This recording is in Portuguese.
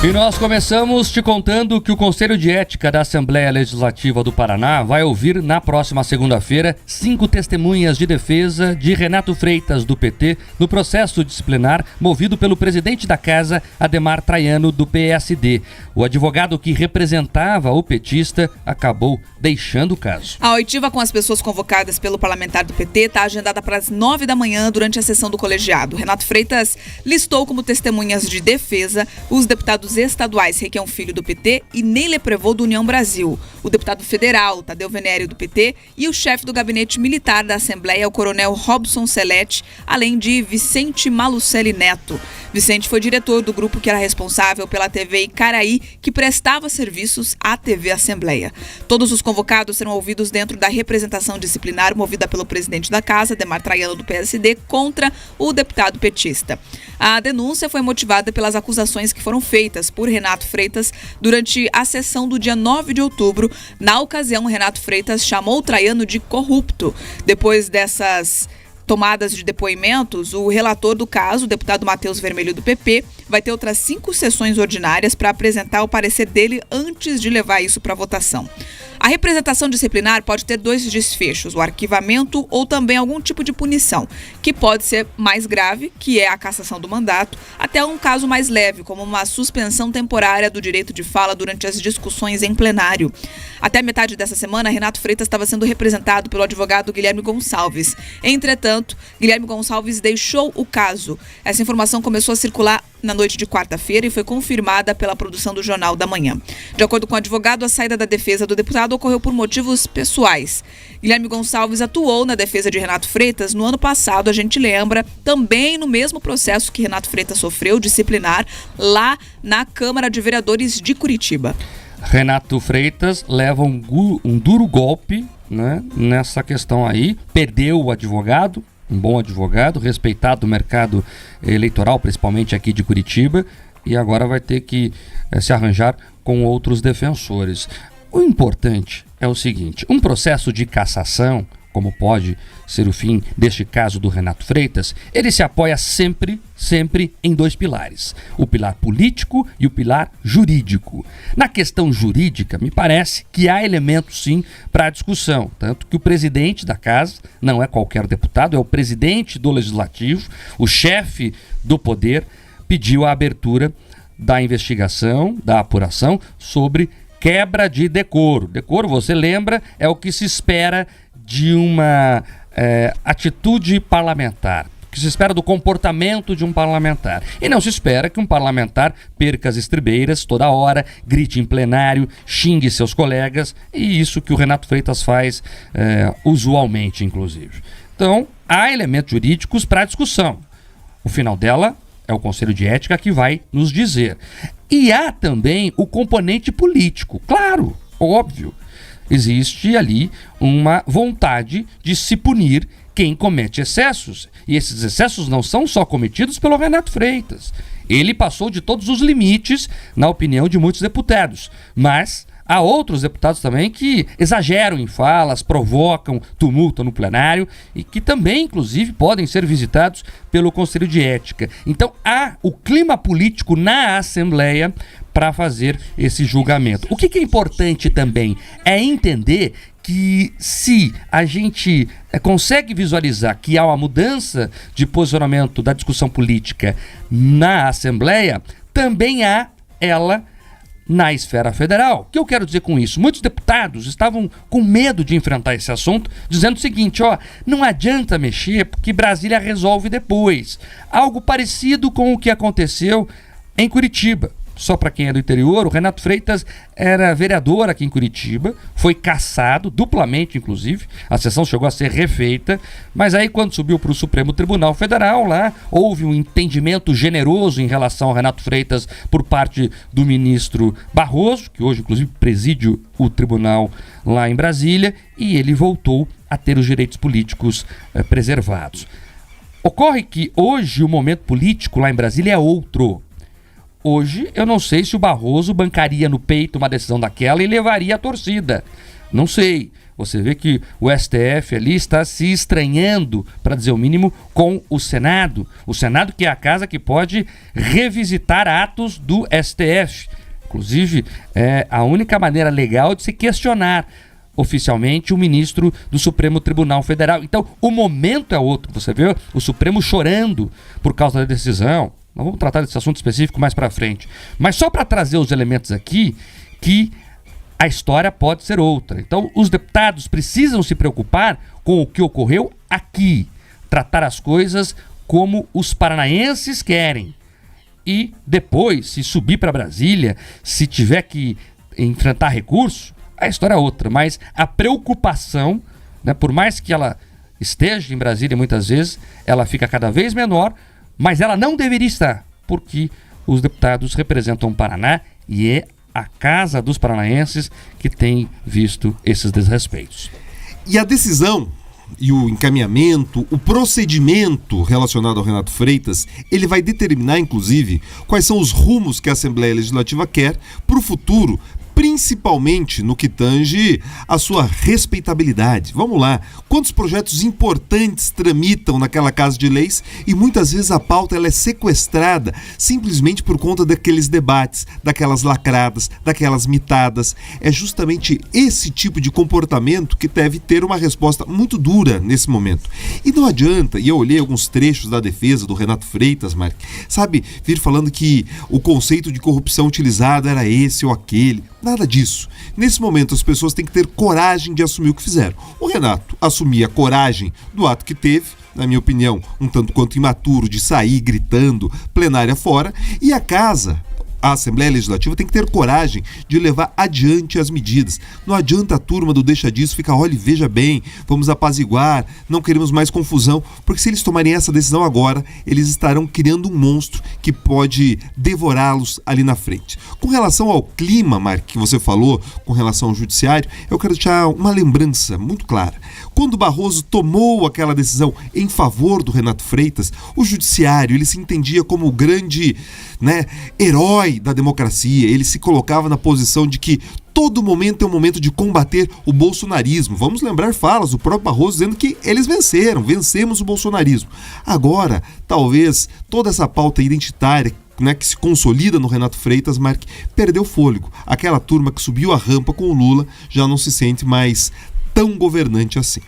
E nós começamos te contando que o Conselho de Ética da Assembleia Legislativa do Paraná vai ouvir na próxima segunda-feira 5 testemunhas de defesa de Renato Freitas, do PT, no processo disciplinar movido pelo presidente da casa, Ademar Traiano, do PSD. O advogado que representava o petista acabou deixando o caso. A oitiva com as pessoas convocadas pelo parlamentar do PT está agendada para as 9 da manhã durante a sessão do colegiado. Renato Freitas listou como testemunhas de defesa os deputados estaduais Requião Filho, do PT, e Neile Prevot, do União Brasil, o deputado federal Tadeu Venério, do PT, e o chefe do gabinete militar da Assembleia, o coronel Robson Celete, além de Vicente Malucelli Neto. Vicente foi diretor do grupo que era responsável pela TV Icaraí, que prestava serviços à TV Assembleia. Todos os convocados serão ouvidos dentro da representação disciplinar movida pelo presidente da casa, Ademar Traiano, do PSD, contra o deputado petista. A denúncia foi motivada pelas acusações que foram feitas por Renato Freitas durante a sessão do dia 9 de outubro. Na ocasião, Renato Freitas chamou Traiano de corrupto. Depois dessas tomadas de depoimentos, o relator do caso, o deputado Matheus Vermelho, do PP, vai ter outras 5 sessões ordinárias para apresentar o parecer dele antes de levar isso para votação. A representação disciplinar pode ter 2 desfechos, o arquivamento ou também algum tipo de punição, que pode ser mais grave, que é a cassação do mandato, até um caso mais leve, como uma suspensão temporária do direito de fala durante as discussões em plenário. Até metade dessa semana, Renato Freitas estava sendo representado pelo advogado Guilherme Gonçalves. Entretanto, Guilherme Gonçalves deixou o caso. Essa informação começou a circular na noite de quarta-feira e foi confirmada pela produção do Jornal da Manhã. De acordo com o advogado, a saída da defesa do deputado ocorreu por motivos pessoais. Guilherme Gonçalves atuou na defesa de Renato Freitas no ano passado, a gente lembra, também no mesmo processo que Renato Freitas sofreu, disciplinar, lá na Câmara de Vereadores de Curitiba. Renato Freitas leva um duro golpe, né, nessa questão aí, perdeu o advogado, um bom advogado, respeitado do mercado eleitoral, principalmente aqui de Curitiba, e agora vai ter que se arranjar com outros defensores. O importante é o seguinte: um processo de cassação, como pode ser o fim deste caso do Renato Freitas, ele se apoia sempre em 2 pilares: o pilar político e o pilar jurídico. Na questão jurídica, me parece que há elementos sim para a discussão, tanto que o presidente da casa não é qualquer deputado, é o presidente do Legislativo, o chefe do poder, pediu a abertura da investigação, da apuração sobre quebra de decoro. Decoro, você lembra, é o que se espera de uma atitude parlamentar, o que se espera do comportamento de um parlamentar. E não se espera que um parlamentar perca as estribeiras toda hora, grite em plenário, xingue seus colegas, e isso que o Renato Freitas faz usualmente, inclusive. Então, há elementos jurídicos para a discussão. O final dela é o Conselho de Ética que vai nos dizer. E há também o componente político. Claro, óbvio. Existe ali uma vontade de se punir quem comete excessos. E esses excessos não são só cometidos pelo Renato Freitas. Ele passou de todos os limites, na opinião de muitos deputados. Mas há outros deputados também que exageram em falas, provocam tumulto no plenário e que também, inclusive, podem ser visitados pelo Conselho de Ética. Então, há o clima político na Assembleia para fazer esse julgamento. O que é importante também é entender que se a gente consegue visualizar que há uma mudança de posicionamento da discussão política na Assembleia, também há ela na esfera federal. O que eu quero dizer com isso? Muitos deputados estavam com medo de enfrentar esse assunto, dizendo o seguinte: não adianta mexer porque Brasília resolve depois. Algo parecido com o que aconteceu em Curitiba. Só para quem é do interior, o Renato Freitas era vereador aqui em Curitiba, foi cassado, duplamente inclusive, a sessão chegou a ser refeita, mas aí quando subiu para o Supremo Tribunal Federal, lá houve um entendimento generoso em relação ao Renato Freitas por parte do ministro Barroso, que hoje inclusive preside o tribunal lá em Brasília, e ele voltou a ter os direitos políticos preservados. Ocorre que hoje o momento político lá em Brasília é outro. Hoje, eu não sei se o Barroso bancaria no peito uma decisão daquela e levaria a torcida. Não sei. Você vê que o STF ali está se estranhando, para dizer o mínimo, com o Senado. O Senado, que é a casa que pode revisitar atos do STF. Inclusive, é a única maneira legal de se questionar oficialmente o ministro do Supremo Tribunal Federal. Então, o momento é outro. Você vê o Supremo chorando por causa da decisão. Nós vamos tratar desse assunto específico mais para frente. Mas só para trazer os elementos aqui que a história pode ser outra. Então, os deputados precisam se preocupar com o que ocorreu aqui. Tratar as coisas como os paranaenses querem. E depois, se subir para Brasília, se tiver que enfrentar recurso, a história é outra. Mas a preocupação, né, por mais que ela esteja em Brasília muitas vezes, ela fica cada vez menor, mas ela não deveria estar, porque os deputados representam o Paraná e é a casa dos paranaenses que tem visto esses desrespeitos. E a decisão e o encaminhamento, o procedimento relacionado ao Renato Freitas, ele vai determinar, inclusive, quais são os rumos que a Assembleia Legislativa quer para o futuro, principalmente no que tange a sua respeitabilidade. Vamos lá, quantos projetos importantes tramitam naquela Casa de Leis e muitas vezes a pauta ela é sequestrada simplesmente por conta daqueles debates, daquelas lacradas, daquelas mitadas. É justamente esse tipo de comportamento que deve ter uma resposta muito dura nesse momento. E não adianta, e eu olhei alguns trechos da defesa do Renato Freitas, Mark, sabe, vir falando que o conceito de corrupção utilizado era esse ou aquele. Nada disso. Nesse momento as pessoas têm que ter coragem de assumir o que fizeram. O Renato assumia a coragem do ato que teve, na minha opinião, um tanto quanto imaturo, de sair gritando, plenária fora, e a casa, a Assembleia Legislativa, tem que ter coragem de levar adiante as medidas. Não adianta a turma do deixa disso ficar, olha, veja bem, vamos apaziguar, não queremos mais confusão, porque se eles tomarem essa decisão agora, eles estarão criando um monstro que pode devorá-los ali na frente. Com relação ao clima, Mark, que você falou, com relação ao judiciário, eu quero deixar uma lembrança muito clara. Quando Barroso tomou aquela decisão em favor do Renato Freitas, o judiciário, ele se entendia como o grande, herói da democracia. Ele se colocava na posição de que todo momento é um momento de combater o bolsonarismo. Vamos lembrar falas do próprio Barroso dizendo que eles vencemos o bolsonarismo. Agora, talvez toda essa pauta identitária que se consolida no Renato Freitas, Mark, perdeu fôlego. Aquela turma que subiu a rampa com o Lula já não se sente mais tão governante assim.